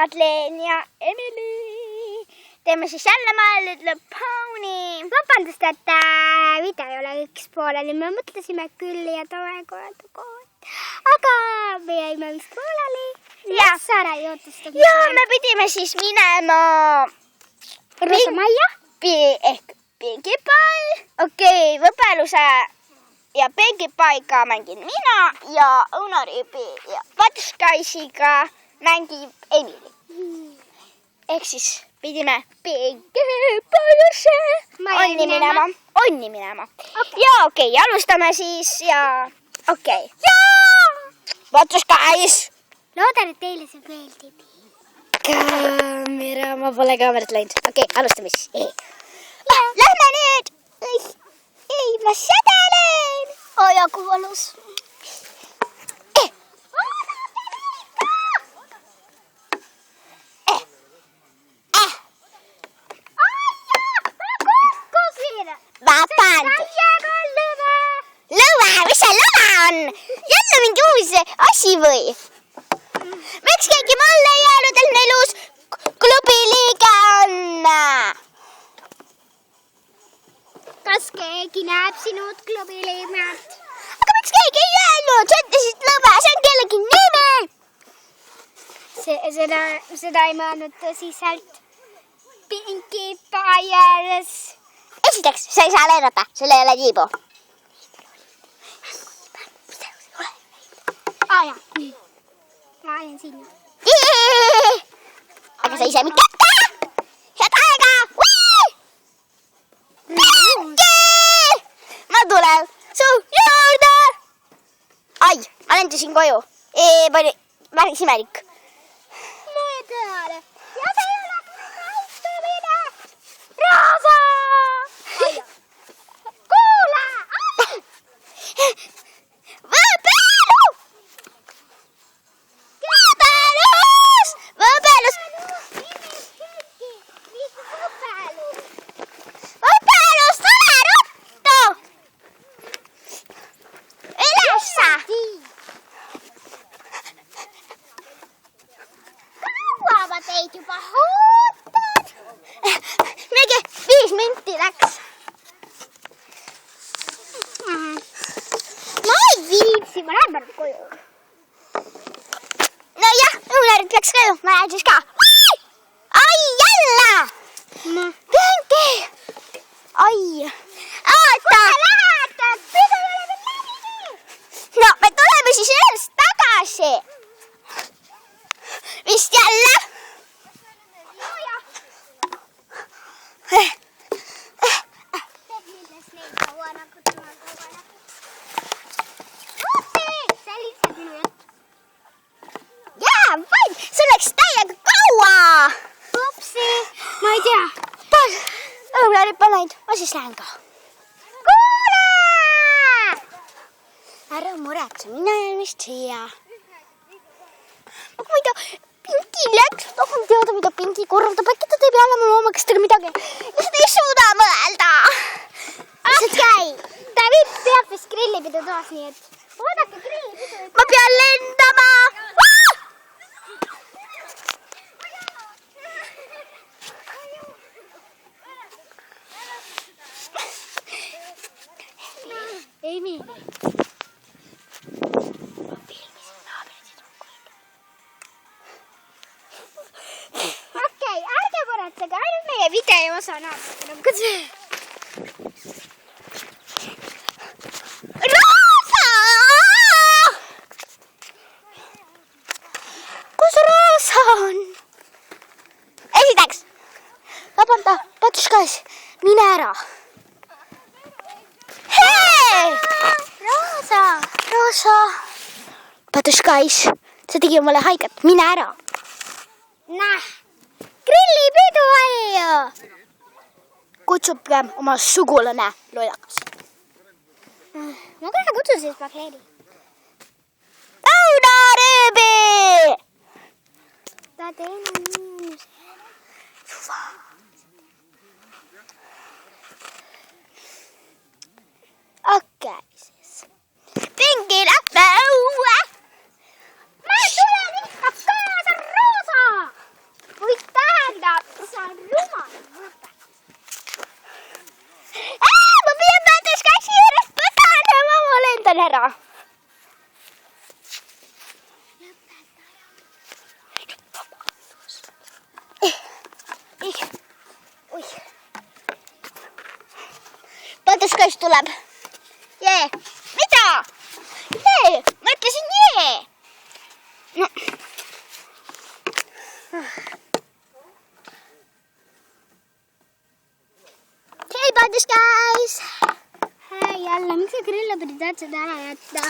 Madlen ja Emily. Teeme siis jälle Maal ütleb Pony. Vabandust, et video ei ole üks pooleli. Me mõtlesime küll ja tore kood. Aga me jäime vist pooleli. Ja Sara ei otsustab. Ja me pidime siis minema Rosamajja ehk Pingipall. Okei, võpeluse ja Pingipalliga mängin mina ja Õunariibi ja Patskaisiga mängib Emily. Ehk siis pidime Pingipallusse onni minema. Okay. Ja okei, alustame siis ja okei. Patskais! Loodan, et teile see meeldib. Kaamera, ma pole kaamerat läinud. Okei, alustame siis. Lähme nüüd! Ei, ma sädelen! Oi, kui valus. Vabandust! Lõva, mis see lõva on? Jälle mingi uus asi või? Miks keegi mulle ei öelnud, et neil uus klubi liige on? Kas keegi näeb sinu klubi liimet? Aga miks keegi ei öelnud? Sa ütlesid lõva, see on kellegi nimi. Seda ei mõelnud tõsiselt. Pingipallis. Esiteks, sa ei saa lennata, sul ei ole tiibu. Jaa. Ma olen sinna. Aga sa ise mitte. Head aega! Ma tulen su juurde. Ai, ma lendasin koju. Päris imelik. Meie peale. Ja see ei ole käitumine. Roosa! Kuule! Teid juba ootan. Mingi 5 minti läks. Ma ei viitsi, ma lähen pärast koju. No jah, Õunarit läks koju, ma lähen siis ka. Ai, jälle! Pinki! Ai! Oota! Kus sa lähed? Pidu ei ole veel läbi. No, me tuleme siis üles tagasi. Vist jälle? See läks täiega kaua! Upsi, ma ei tea. Õunarip on läinud, ma siis lähen ka. Kuule! Ära muretse, mina jään vist siia. Aga ma ei tea, Pinki läks, tahan teada, mida Pinki korraldab. Äkki ta teeb jälle mu omakestega midagi. Just ei suuda mõelda. Ta peab vist grillipidu taas, nii et oodake grillipidu. Ma pean lendama. Emily. Okei, ärge muretsege, ainult meie video osa naabritele. Roosa! Kus Roosa on? Esiteks, vabanda, Patškas, mine ära. Roosa! Patškais, sa tegi mulle haiget, mine ära. Näh, grillipidu oli ju. Kutsub pigem oma sugulane lollakas. No kohe kutsu siis Bakleeri. Õunarüübi! Ta teine miinus. Okei siis. Pinki lähme õue! Ma tulen ikka kaasa, Roosa! ära. Toetuskass tuleb. Jee. Mida? Jee. Ma ütlesin jee. No. Hei, toetuskass. Hei jälle, miks sa grillapidi tahtsid ära jätta?